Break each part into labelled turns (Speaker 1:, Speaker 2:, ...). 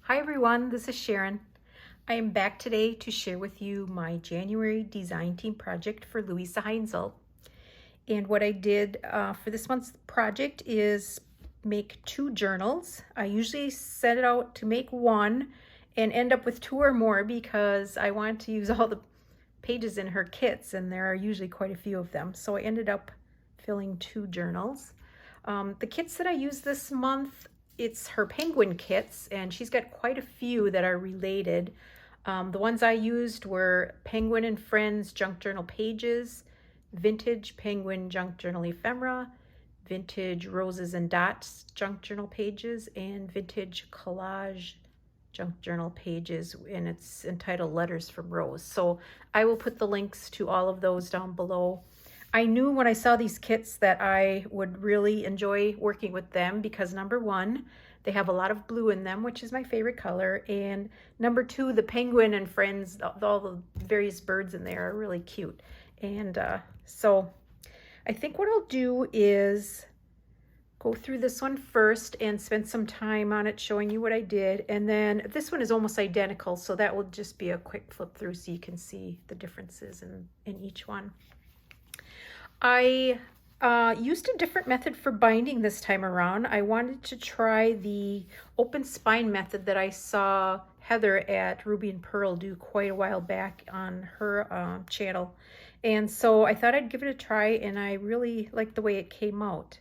Speaker 1: Hi everyone, this is Sharon. I am back today to share with you my January design team project for Luise Heinzl. And what I did for this month's project is make 2 journals. I usually set it out to make one and end up with 2 or more because I want to use all the pages in her kits, and there are usually quite a few of them. So I ended up filling 2 journals. The kits that I used this month, it's her penguin kits, and she's got quite a few that are related. The ones I used were Penguin and Friends Junk Journal Pages, Vintage Penguin Junk Journal Ephemera, Vintage Roses and Dots Junk Journal Pages, and Vintage Collage Junk Journal Pages, and it's entitled Letters from Rose. So I will put the links to all of those down below. I knew when I saw these kits that I would really enjoy working with them because number one, they have a lot of blue in them, which is my favorite color, and number two, the penguin and friends, all the various birds in there are really cute. And so I think what I'll do is go through this one first and spend some time on it showing you what I did, and then this one is almost identical, so that will just be a quick flip through so you can see the differences in each one. I used a different method for binding this time around. I wanted to try the open spine method that I saw Heather at Ruby and Pearl do quite a while back on her channel. And so I thought I'd give it a try, and I really liked the way it came out.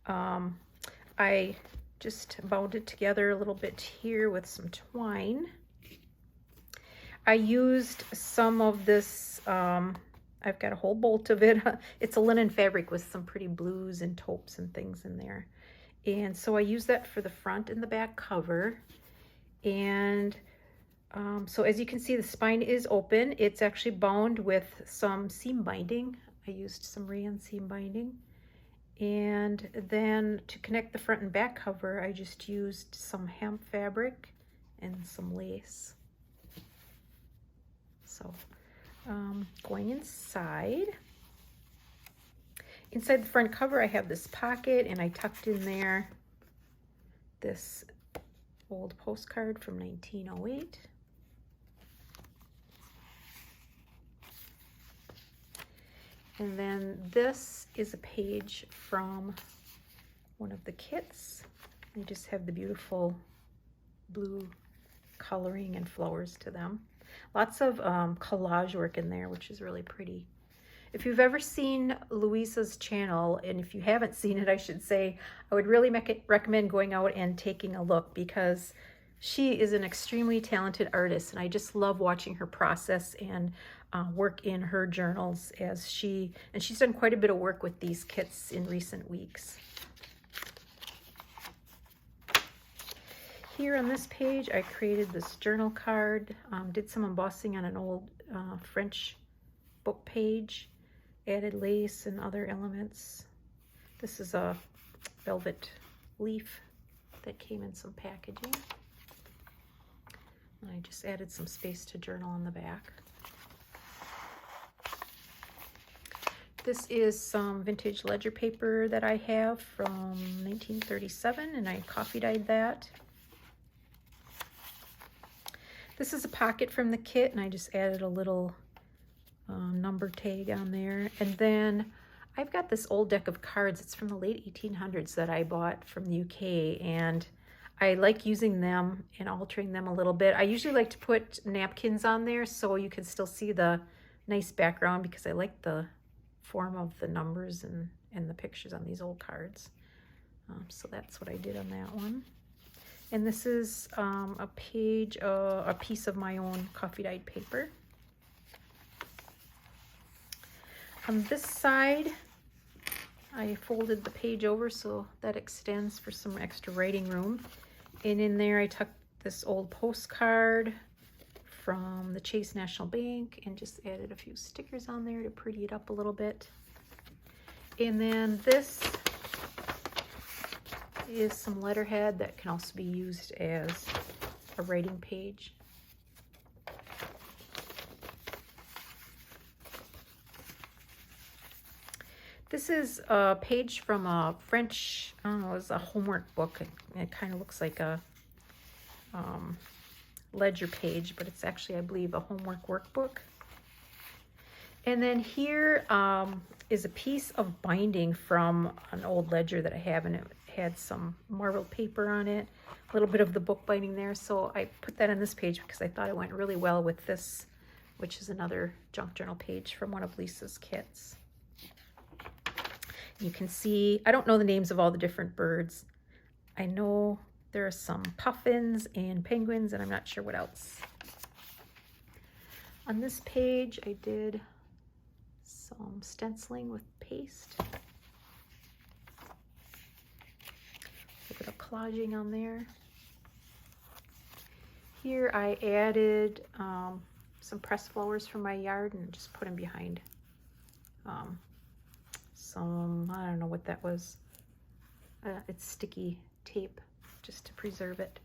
Speaker 1: I just bound it together a little bit here with some twine. I used some of this, I've got a whole bolt of it. It's a linen fabric with some pretty blues and taupes and things in there. And so I use that for the front and the back cover. And so as you can see, the spine is open. It's actually bound with some seam binding. I used some rayon seam binding. And then to connect the front and back cover, I just used some hemp fabric and some lace. So going inside the front cover, I have this pocket, and I tucked in there this old postcard from 1908. And then this is a page from one of the kits. They just have the beautiful blue coloring and flowers to them. Lots of collage work in there, which is really pretty. If you've ever seen Luise's channel, and if you haven't seen it, I should say, I would really recommend going out and taking a look because she is an extremely talented artist, and I just love watching her process and work in her journals she's done quite a bit of work with these kits in recent weeks. Here on this page, I created this journal card, did some embossing on an old French book page, added lace and other elements. This is a velvet leaf that came in some packaging. And I just added some space to journal on the back. This is some vintage ledger paper that I have from 1937, and I coffee dyed that. This is a pocket from the kit, and I just added a little number tag on there. And then I've got this old deck of cards. It's from the late 1800s that I bought from the UK, and I like using them and altering them a little bit. I usually like to put napkins on there so you can still see the nice background because I like the form of the numbers and the pictures on these old cards. So that's what I did on that one. And this is a piece of my own coffee dyed paper. On this side, I folded the page over so that extends for some extra writing room. And in there I tucked this old postcard from the Chase National Bank and just added a few stickers on there to pretty it up a little bit. And then this is some letterhead that can also be used as a writing page. This is a page from a French, I don't know, it was a homework book. It kind of looks like a ledger page, but it's actually, I believe, a homework workbook. And then here is a piece of binding from an old ledger that I have, and it had some marbled paper on it, a little bit of the book binding there. So I put that on this page because I thought it went really well with this, which is another junk journal page from one of Lisa's kits. You can see, I don't know the names of all the different birds. I know there are some puffins and penguins, and I'm not sure what else. On this page, I did some stenciling with paste. A little bit of collaging on there. Here I added some pressed flowers from my yard and just put them behind some, I don't know what that was. It's sticky tape just to preserve it.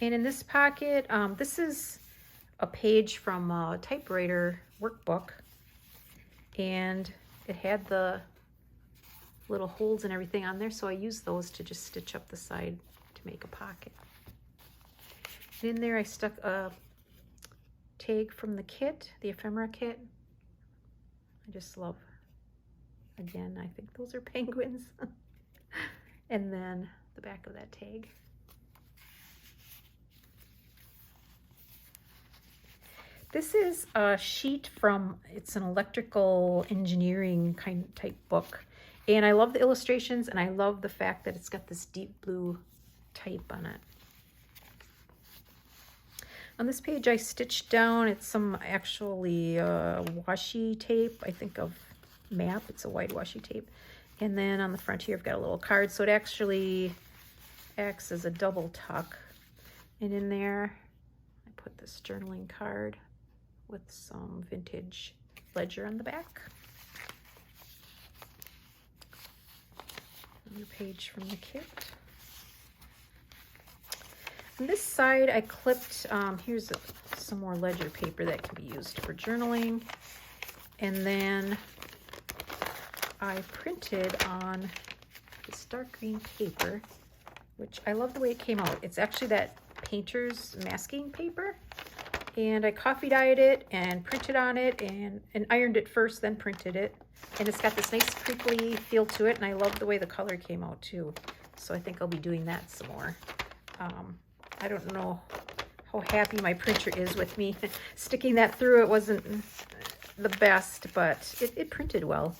Speaker 1: And in this pocket, this is a page from a typewriter workbook, and it had the little holes and everything on there, so I used those to just stitch up the side to make a pocket. And in there I stuck a tag from the kit, the ephemera kit. I just love, again, I think those are penguins. And then the back of that tag. This is a sheet from, it's an electrical engineering kind of type book. And I love the illustrations, and I love the fact that it's got this deep blue type on it. On this page I stitched down, it's some actually washi tape, I think of map, it's a white washi tape. And then on the front here I've got a little card, so it actually acts as a double tuck. And in there I put this journaling card with some vintage ledger on the back. Another page from the kit. On this side I clipped, here's some more ledger paper that can be used for journaling. And then I printed on this dark green paper, which I love the way it came out. It's actually that painter's masking paper. And I coffee dyed it and printed on it and ironed it first, then printed it. And it's got this nice crinkly feel to it, and I love the way the color came out too. So I think I'll be doing that some more. I don't know how happy my printer is with me sticking that through. It wasn't the best, but it printed well.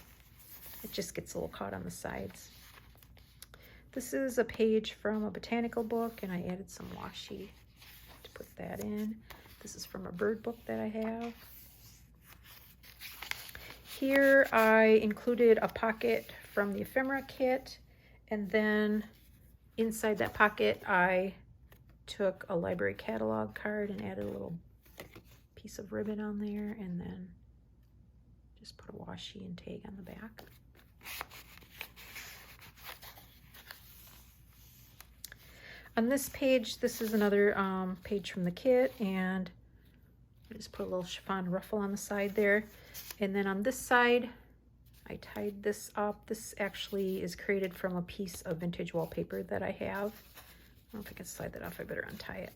Speaker 1: It just gets a little caught on the sides. This is a page from a botanical book, and I added some washi to put that in. This is from a bird book that I have. Here I included a pocket from the ephemera kit, and then inside that pocket I took a library catalog card and added a little piece of ribbon on there, and then just put a washi and tag on the back. On this page, this is another page from the kit, and I just put a little chiffon ruffle on the side there. And then on this side, I tied this up. This actually is created from a piece of vintage wallpaper that I have. I don't know if I can slide that off. I better untie it.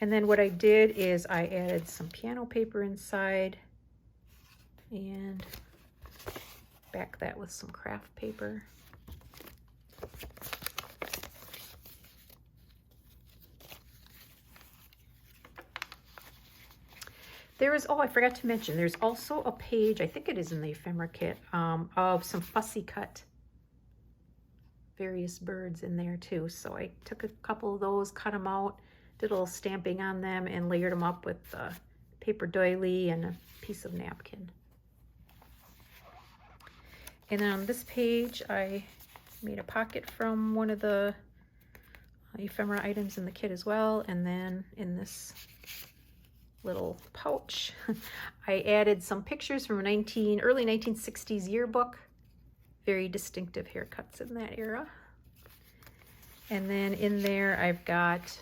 Speaker 1: And then what I did is I added some piano paper inside and back that with some craft paper. There is, oh, I forgot to mention, there's also a page, I think it is in the ephemera kit, of some fussy cut various birds in there too. So I took a couple of those, cut them out, did a little stamping on them, and layered them up with paper doily and a piece of napkin. And then on this page, I made a pocket from one of the ephemera items in the kit as well. And then in this little pouch, I added some pictures from a early 1960s yearbook. Very distinctive haircuts in that era. And then in there I've got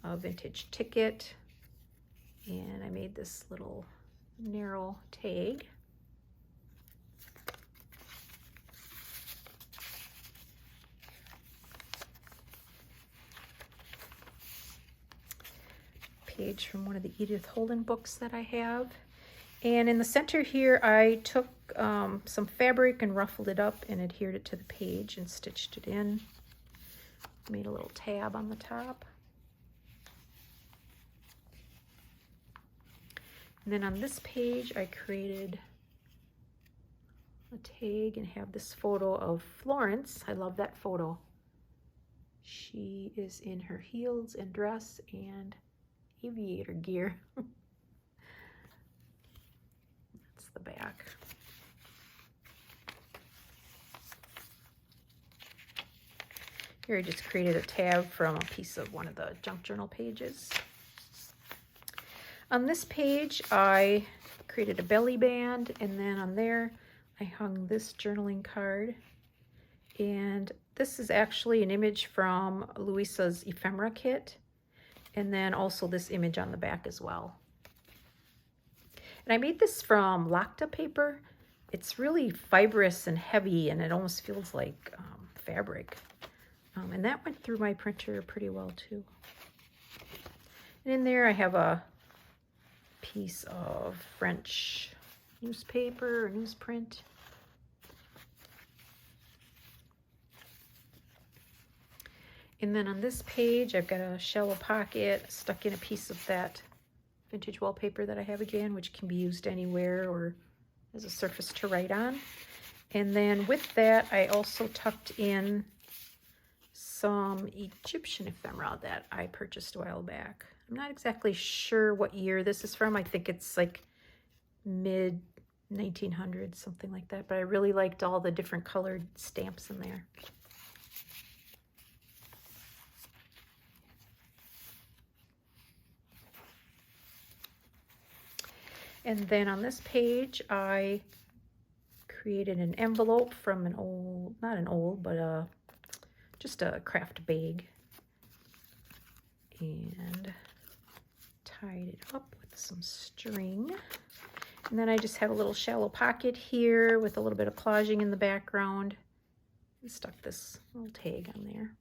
Speaker 1: a vintage ticket, and I made this little narrow tag. page from one of the Edith Holden books that I have. And in the center here, I took some fabric and ruffled it up and adhered it to the page and stitched it in. Made a little tab on the top. And then on this page, I created a tag and have this photo of Florence. I love that photo. She is in her heels and dress and aviator gear. That's the back. Here I just created a tab from a piece of one of the junk journal pages. On this page, I created a belly band, and then on there, I hung this journaling card. And this is actually an image from Luise's ephemera kit, and then also this image on the back as well. And I made this from Lacta paper. It's really fibrous and heavy, and it almost feels like fabric. And that went through my printer pretty well too. And in there I have a piece of French newspaper or newsprint. And then on this page I've got a shallow pocket stuck in a piece of that vintage wallpaper that I have again, which can be used anywhere or as a surface to write on. And then with that I also tucked in some Egyptian ephemera that I purchased a while back. I'm not exactly sure what year this is from. I think it's like mid 1900s, something like that. But I really liked all the different colored stamps in there. And then on this page, I created an envelope from an old, not an old, but just a craft bag, and tied it up with some string. And then I just have a little shallow pocket here with a little bit of collaging in the background, and stuck this little tag on there.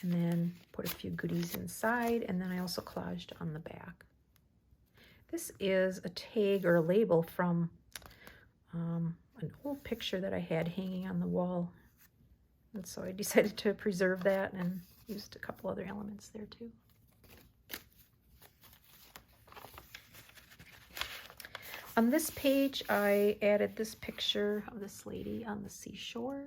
Speaker 1: And then put a few goodies inside, and then I also collaged on the back. This is a tag or a label from an old picture that I had hanging on the wall. And so I decided to preserve that and used a couple other elements there too. On this page, I added this picture of this lady on the seashore.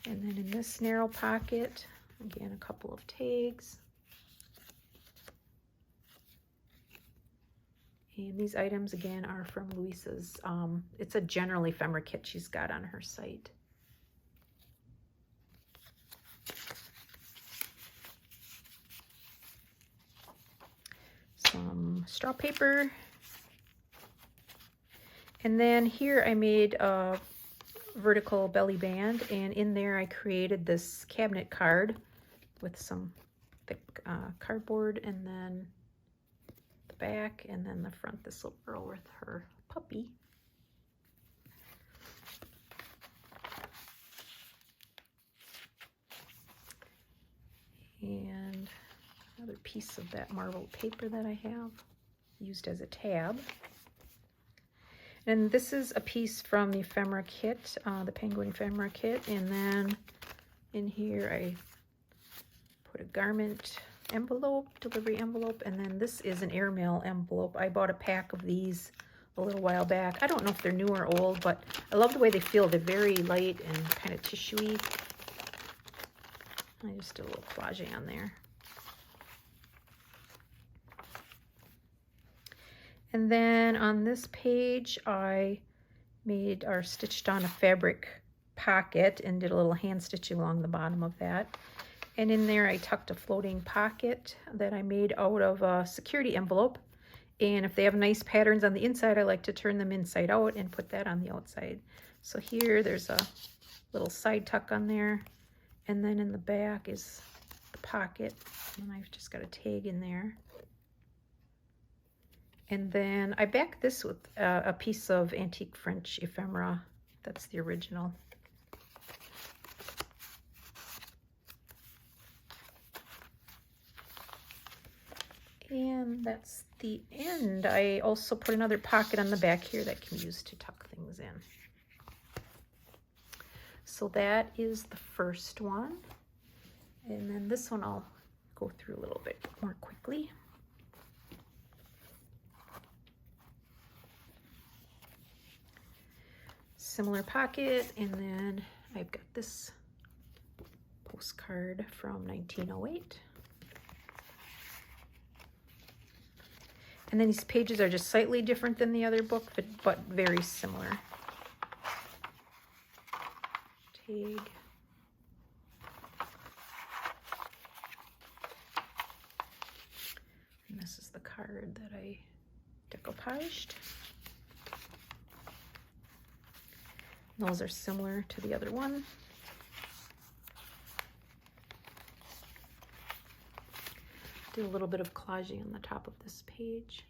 Speaker 1: And then in this narrow pocket, again, a couple of tags. And these items, again, are from Luise's. It's a general ephemera kit she's got on her site. Some straw paper. And then here I made a vertical belly band, and in there I created this cabinet card with some thick cardboard, and then the back, and then the front, this little girl with her puppy. And another piece of that marbled paper that I have used as a tab. And this is a piece from the ephemera kit, the penguin ephemera kit. And then in here I put a garment envelope, delivery envelope, and then this is an airmail envelope. I bought a pack of these a little while back. I don't know if they're new or old, but I love the way they feel. They're very light and kind of tissuey. I just did a little collaging on there. And then on this page, I made or stitched on a fabric pocket and did a little hand stitching along the bottom of that. And in there, I tucked a floating pocket that I made out of a security envelope. And if they have nice patterns on the inside, I like to turn them inside out and put that on the outside. So here, there's a little side tuck on there. And then in the back is the pocket. And I've just got a tag in there. And then I backed this with a piece of antique French ephemera. That's the original. And that's the end. I also put another pocket on the back here that can be used to tuck things in. So that is the first one. And then this one I'll go through a little bit more quickly. Similar pocket, and then I've got this postcard from 1908. And then these pages are just slightly different than the other book, but very similar. Tag. And this is the card that I decoupaged. Those are similar to the other one. Do a little bit of collaging on the top of this page.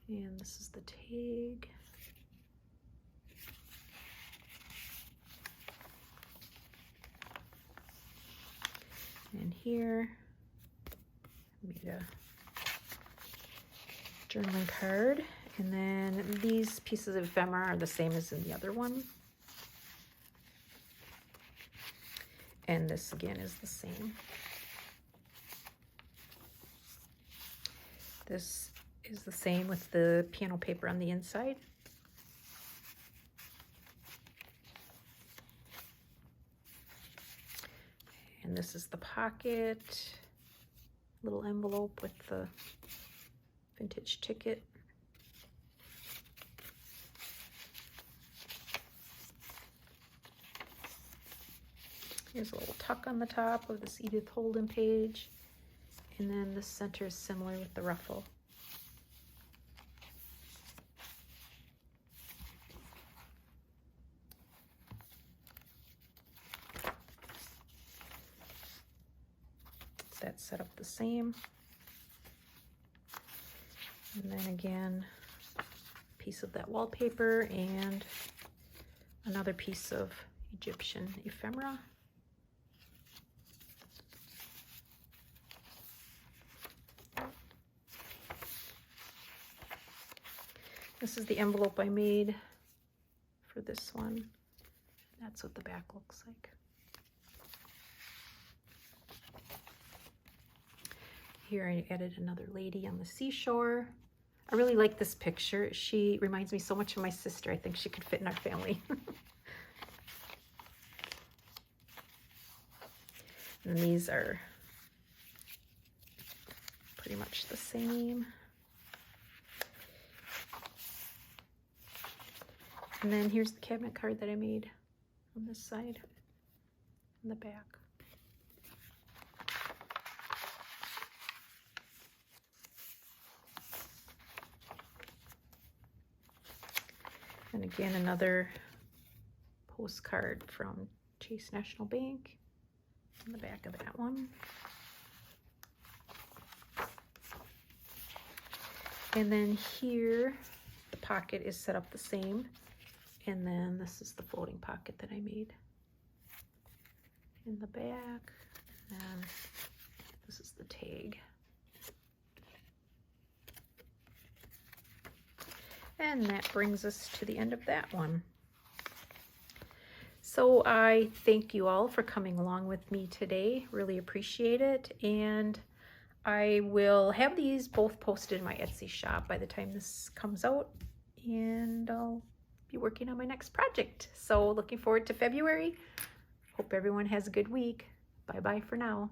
Speaker 1: And this is the tag. And here, I made a journaling card. And then these pieces of ephemera are the same as in the other one. And this again is the same. This is the same with the piano paper on the inside. And this is the pocket, little envelope with the vintage ticket. Here's a little tuck on the top of this Edith Holden page. And then the center is similar with the ruffle. That's set up the same. And then again, a piece of that wallpaper and another piece of Egyptian ephemera. This is the envelope I made for this one. That's what the back looks like. Here I added another lady on the seashore. I really like this picture. She reminds me so much of my sister. I think she could fit in our family. And these are pretty much the same. And then here's the cabinet card that I made on this side and the back. And again, another postcard from Chase National Bank on the back of that one. And then here, the pocket is set up the same. And then this is the folding pocket that I made in the back. And this is the tag. And that brings us to the end of that one. So I thank you all for coming along with me today. Really appreciate it. And I will have these both posted in my Etsy shop by the time this comes out. And I'll be working on my next project. So looking forward to February. Hope everyone has a good week. Bye-bye for now.